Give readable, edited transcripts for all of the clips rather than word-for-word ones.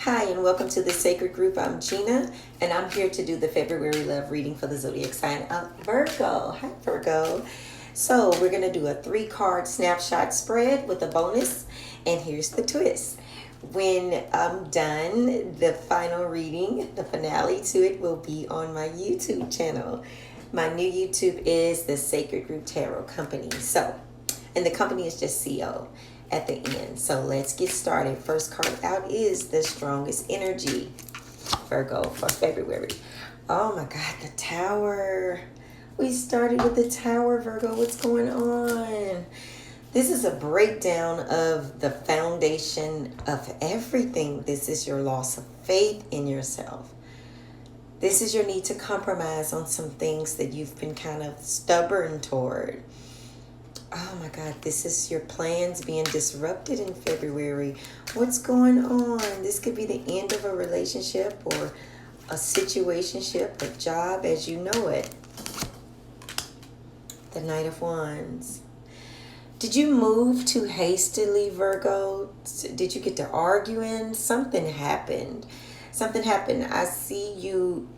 Hi, and welcome to the Sacred Group. I'm Gina, and I'm here to do the February love reading for the zodiac sign of Virgo. Hi, Virgo. So, we're going to do a 3 card snapshot spread with a bonus, and here's the twist. When I'm done, the final reading, the finale to it, will be on my YouTube channel. My new YouTube is the Sacred Group Tarot Company. And the company is just CO at the end. So let's get started. First card out is the strongest energy, Virgo, for February. Oh my God, the Tower. We started with the Tower, Virgo. What's going on? This is a breakdown of the foundation of everything. This is your loss of faith in yourself. This is your need to compromise on some things that you've been kind of stubborn toward. Oh my God, this is your plans being disrupted in February. What's going on? This could be the end of a relationship or a situationship, a job as you know it. The Knight of Wands. Did you move too hastily, Virgo? Did you get to arguing? Something happened. I see you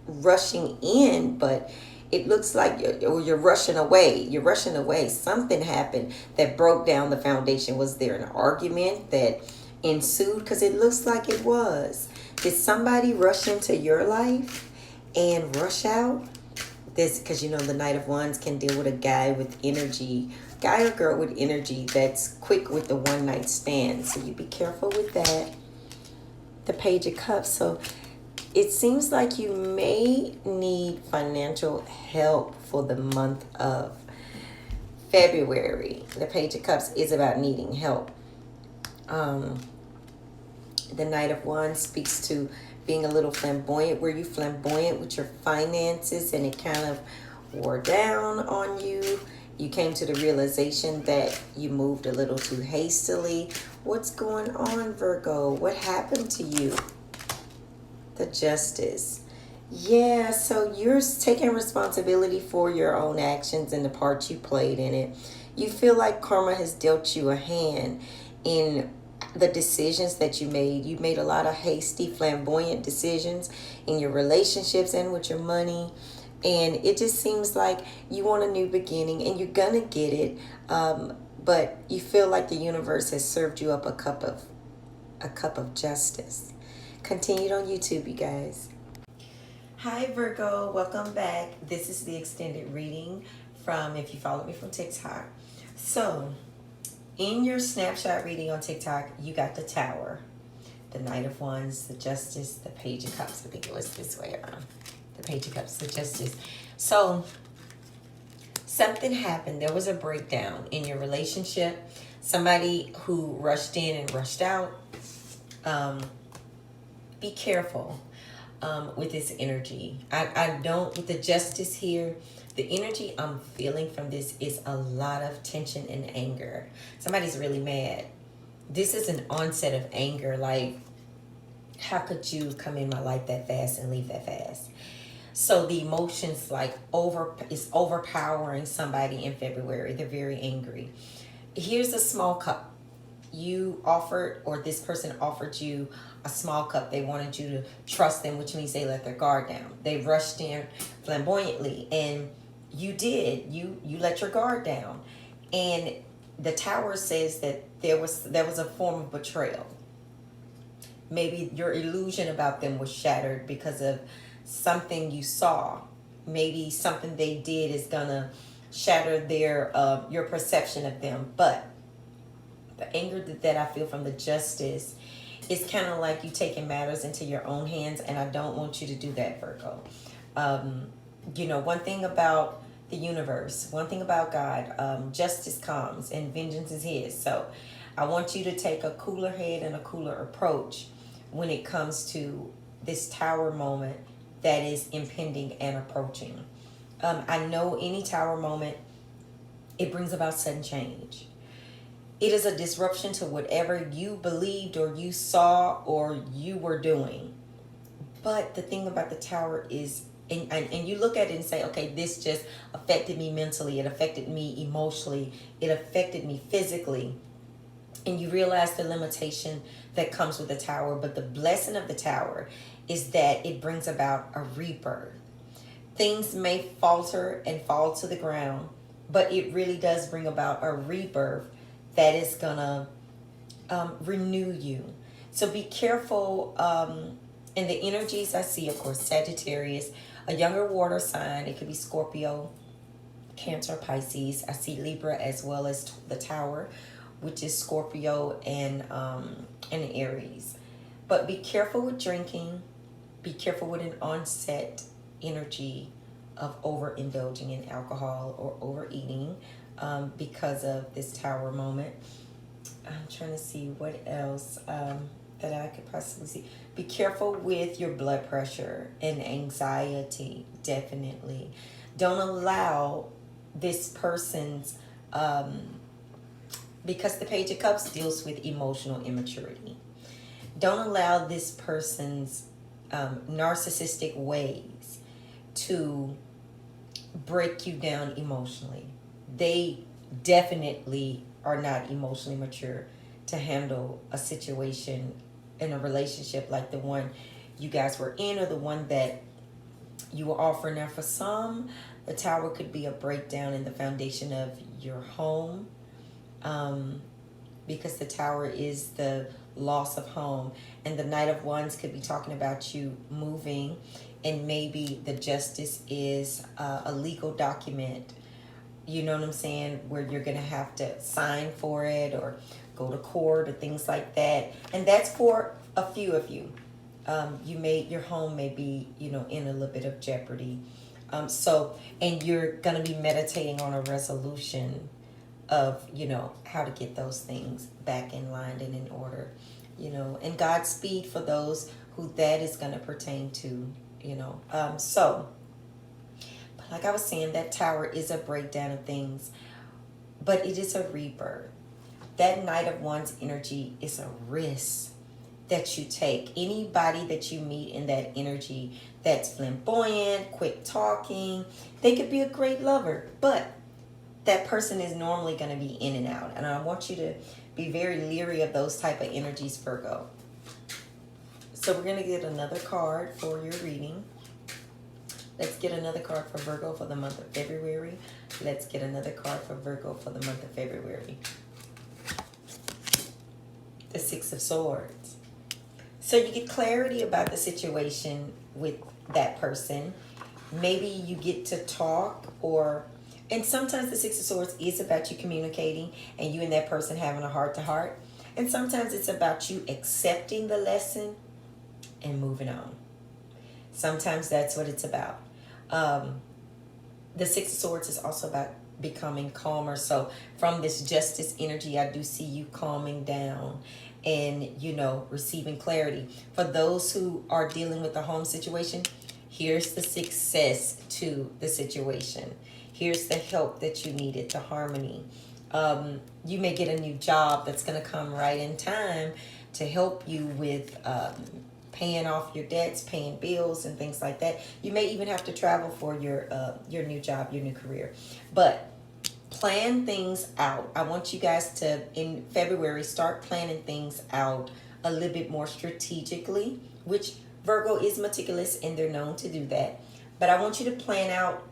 rushing in, but it looks like you're rushing away. Something happened that broke down the foundation. Was there an argument that ensued? Because it looks like it was. Did somebody rush into your life and rush out? This, because the Knight of Wands can deal with a guy with energy, guy or girl with energy that's quick with the one night stand. So you be careful with that. The Page of Cups. So it seems like you may need financial help for the month of February. The Page of Cups is about needing help. The Knight of Wands speaks to being a little flamboyant. Were you flamboyant with your finances and it kind of wore down on you? You came to the realization that you moved a little too hastily. What's going on, Virgo? What happened to you? The Justice. Yeah, so you're taking responsibility for your own actions and the part you played in it. You feel like karma has dealt you a hand in the decisions that you made. You made a lot of hasty, flamboyant decisions in your relationships and with your money. And it just seems like you want a new beginning and you're gonna get it. But you feel like the universe has served you up a cup of justice. Continued on YouTube, you guys. Hi, Virgo. Welcome back. This is the extended reading from, if you follow me from TikTok. So, in your snapshot reading on TikTok, you got the Tower, the Knight of Wands, the Justice, the Page of Cups. I think it was this way around. The Page of Cups, the Justice. So, something happened. There was a breakdown in your relationship. Somebody who rushed in and rushed out. Be careful with this energy. I don't, with the Justice here, the energy I'm feeling from this is a lot of tension and anger. Somebody's really mad. This is an onset of anger, like, how could you come in my life that fast and leave that fast? So the emotions is overpowering somebody in February. They're very angry. Here's a small cup. You offered, or this person offered you a small cup. They wanted you to trust them, which means they let their guard down. They rushed in flamboyantly, and you did. You let your guard down. And the Tower says that there was a form of betrayal. Maybe your illusion about them was shattered because of something you saw. Maybe something they did is gonna shatter your perception of them. But the anger that I feel from the Justice is kind of like you taking matters into your own hands, and I don't want you to do that, Virgo. One thing about the universe, one thing about God, justice comes and vengeance is his. So I want you to take a cooler head and a cooler approach when it comes to this Tower moment that is impending and approaching. I know any Tower moment, it brings about sudden change. It is a disruption to whatever you believed or you saw or you were doing. But the thing about the Tower is, and you look at it and say, okay, this just affected me mentally. It affected me emotionally. It affected me physically. and you realize the limitation that comes with the tower. But the blessing of the tower is that it brings about a rebirth. Things may falter and fall to the ground, but it really does bring about a rebirth that is gonna renew you. So be careful. In the energies I see, of course, Sagittarius, a younger water sign. It could be Scorpio, Cancer, Pisces. I see Libra as well as the tower, which is Scorpio and Aries. But be careful with drinking. Be careful with an onset energy of overindulging in alcohol or overeating because of this tower moment. I'm trying to see what else that I could possibly see. Be careful with your blood pressure and anxiety, definitely. Don't allow this person's, because the Page of Cups deals with emotional immaturity. Don't allow this person's narcissistic ways to break you down emotionally. They definitely are not emotionally mature to handle a situation in a relationship like the one you guys were in, or the one that you were offering. Now, for some, the tower could be a breakdown in the foundation of your home, because the tower is the loss of home, and the Knight of Wands could be talking about you moving, and maybe the Justice is a legal document, you know what I'm saying, where you're gonna have to sign for it or go to court or things like that. And that's for a few of you. Your home may be, in a little bit of jeopardy. And you're gonna be meditating on a resolution of, how to get those things back in line and in order, and Godspeed for those who that is gonna pertain to, but like I was saying, that tower is a breakdown of things, but it is a rebirth. That Knight of Wands energy is a risk that you take. Anybody that you meet in that energy that's flamboyant, quick talking, they could be a great lover, but that person is normally going to be in and out. And I want you to be very leery of those type of energies, Virgo. So we're going to get another card for your reading. Let's get another card for Virgo for the month of February. Let's get another card for Virgo for the month of February. The Six of Swords. So you get clarity about the situation with that person. Maybe you get to talk, and sometimes the Six of Swords is about you communicating and you and that person having a heart-to-heart. And sometimes it's about you accepting the lesson and moving on. Sometimes that's what it's about. The Six of Swords is also about becoming calmer. So from this Justice energy, I do see you calming down and, receiving clarity. For those who are dealing with the home situation, here's the success to the situation. Here's the help that you needed, the harmony. You may get a new job that's going to come right in time to help you with paying off your debts, paying bills, and things like that. You may even have to travel for your new job, your new career. But plan things out. I want you guys to, in February, start planning things out a little bit more strategically, which Virgo is meticulous and they're known to do that. But I want you to plan out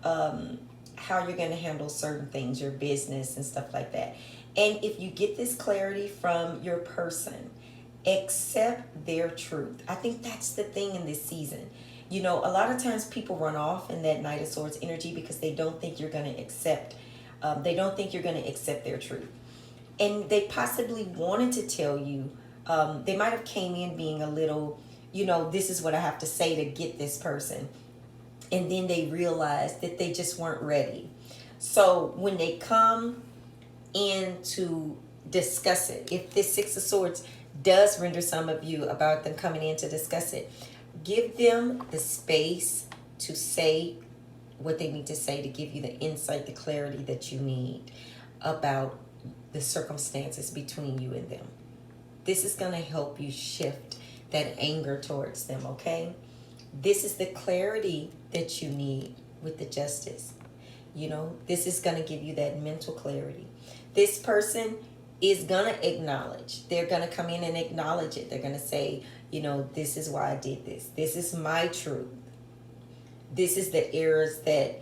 how you're going to handle certain things, your business and stuff like that. And if you get this clarity from your person, accept their truth. I think that's the thing in this season. A lot of times people run off in that Knight of Swords energy because they don't think you're going to accept. They don't think you're going to accept their truth, and they possibly wanted to tell you. They might have came in being a little, this is what I have to say to get this person, and then they realized that they just weren't ready. So when they come in to discuss it, if this Six of Swords does render some of you about them coming in to discuss it, give them the space to say what they need to say to give you the insight, the clarity that you need about the circumstances between you and them. This is going to help you shift that anger towards them, okay? This is the clarity that you need with the Justice. This is going to give you that mental clarity. This person is going to acknowledge. They're going to come in and acknowledge it. They're going to say, this is why I did this. This is my truth. This is the errors that,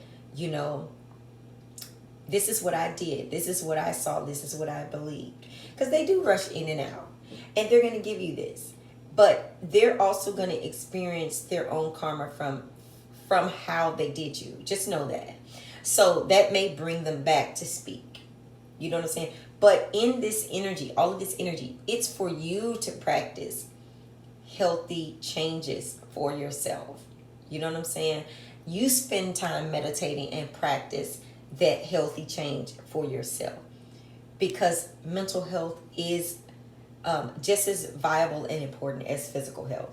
this is what I did. This is what I saw. This is what I believed. Because they do rush in and out. And they're going to give you this. But they're also going to experience their own karma from how they did you. Just know that. So that may bring them back to speak. You know what I'm saying? But in this energy, all of this energy, it's for you to practice healthy changes for yourself. You know what I'm saying? You spend time meditating and practice that healthy change for yourself. Because mental health is just as viable and important as physical health.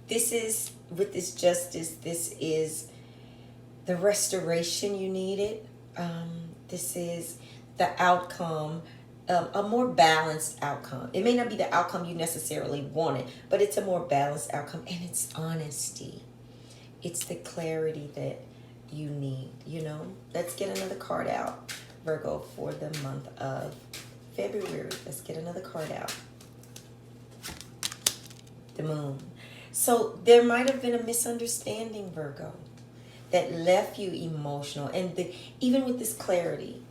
This is, with this justice, this is the restoration you needed. This is the outcome, a more balanced outcome. It may not be the outcome you necessarily wanted, but it's a more balanced outcome, and it's honesty. It's the clarity that you need, Let's get another card out, Virgo, for the month of February. Let's get another card out. The Moon. So there might have been a misunderstanding, Virgo, that left you emotional. And even with this clarity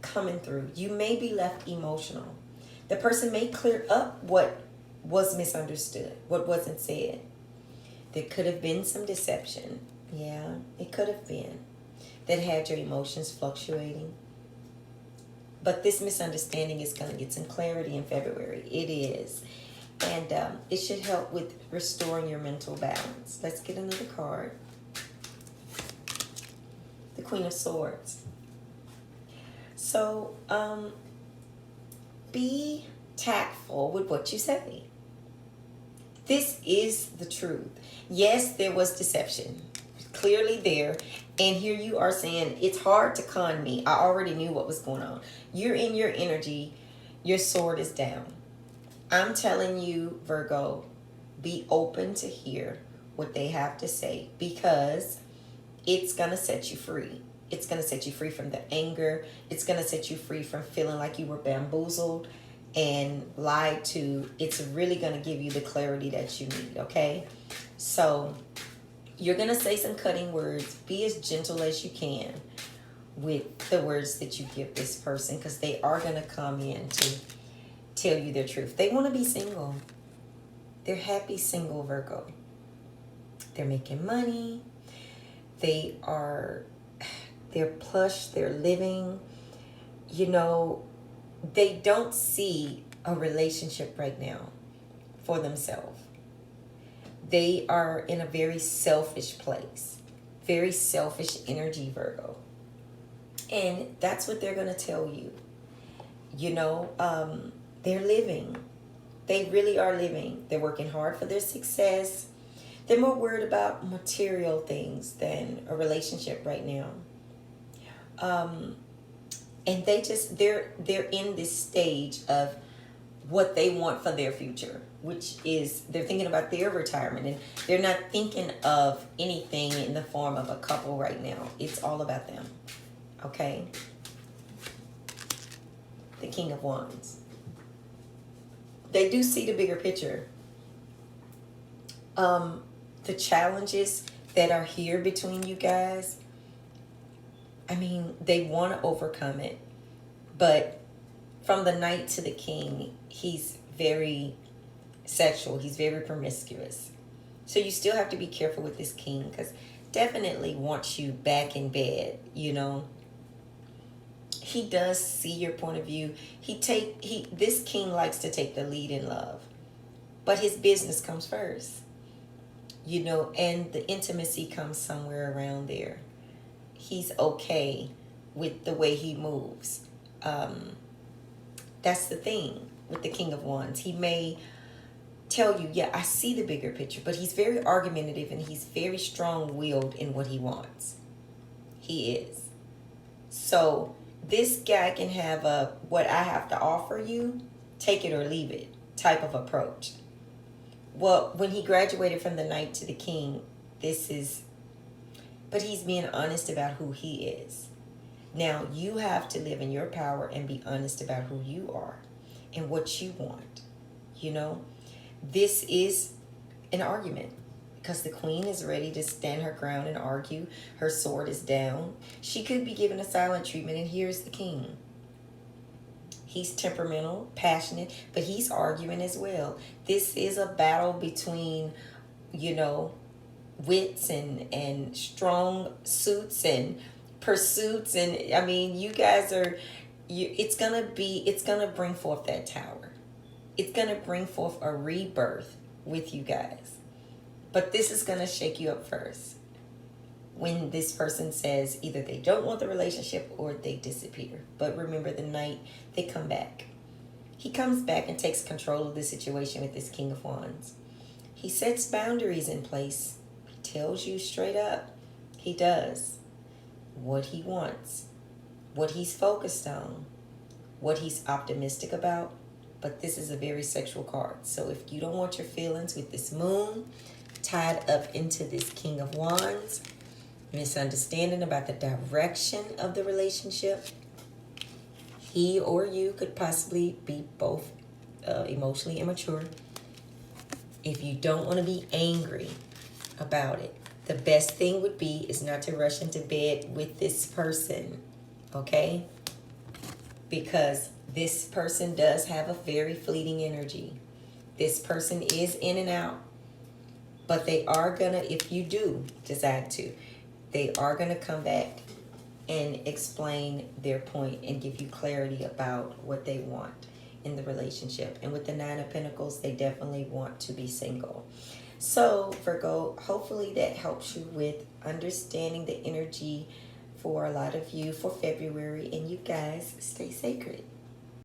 coming through, you may be left emotional. The person may clear up what was misunderstood, what wasn't said. There could have been some deception. Yeah, it could have been. That had your emotions fluctuating. But this misunderstanding is going to get some clarity in February. It is. And it should help with restoring your mental balance. Let's get another card. The Queen of Swords. So, be tactful with what you say. This is the truth. Yes, there was deception. Clearly there. And here you are saying, it's hard to con me. I already knew what was going on. You're in your energy. Your sword is down. I'm telling you, Virgo, be open to hear what they have to say, because it's going to set you free. It's going to set you free from the anger. It's going to set you free from feeling like you were bamboozled and lied to. It's really going to give you the clarity that you need, okay? So you're going to say some cutting words. Be as gentle as you can with the words that you give this person, because they are going to come in to tell you their truth. They want to be single. They're happy single, Virgo. They're making money. They're plush. They're living. They don't see a relationship right now for themselves. They are in a very selfish place. Very selfish energy, Virgo. And that's what they're going to tell you. They're living. They really are living. They're working hard for their success. They're more worried about material things than a relationship right now. And they're in this stage of what they want for their future, which is they're thinking about their retirement, and they're not thinking of anything in the form of a couple right now. It's all about them. Okay? The King of Wands. They do see the bigger picture. The challenges that are here between you guys, they want to overcome it. But from the Knight to the King, he's very sexual. He's very promiscuous. So you still have to be careful with this King, because definitely wants you back in bed, He does see your point of view. This King likes to take the lead in love. But his business comes first. And the intimacy comes somewhere around there. He's okay with the way he moves. That's the thing with the King of Wands. He may tell you, yeah, I see the bigger picture, but he's very argumentative and he's very strong-willed in what he wants. He is. So this guy can have a what I have to offer you, take it or leave it type of approach. Well, when he graduated from the Knight to the King, but he's being honest about who he is. Now you have to live in your power and be honest about who you are and what you want. You know, this is an argument because the queen is ready to stand her ground and argue. Her sword is down. She could be given a silent treatment, and here's the king. He's temperamental, passionate, but he's arguing as well. This is a battle between, you know, wits and strong suits and pursuits. And I mean, you guys are, it's gonna bring forth that tower. It's gonna bring forth a rebirth with you guys. But this is gonna shake you up first. When this person says either they don't want the relationship or they disappear. But remember, the night they come back. He comes back and takes control of the situation with this King of Wands. He sets boundaries in place. He tells you straight up. He does what he wants, what he's focused on, what he's optimistic about. But this is a very sexual card. So if you don't want your feelings with this moon tied up into this King of Wands, misunderstanding about the direction of the relationship, he or you could possibly be both emotionally immature. If you don't want to be angry about it, the best thing would be is not to rush into bed with this person, okay? Because this person does have a very fleeting energy. This person is in and out, but they are gonna, if you do decide to, they are going to come back and explain their point and give you clarity about what they want in the relationship. And with the Nine of Pentacles, they definitely want to be single. So, Virgo, hopefully that helps you with understanding the energy for a lot of you for February. And you guys stay sacred.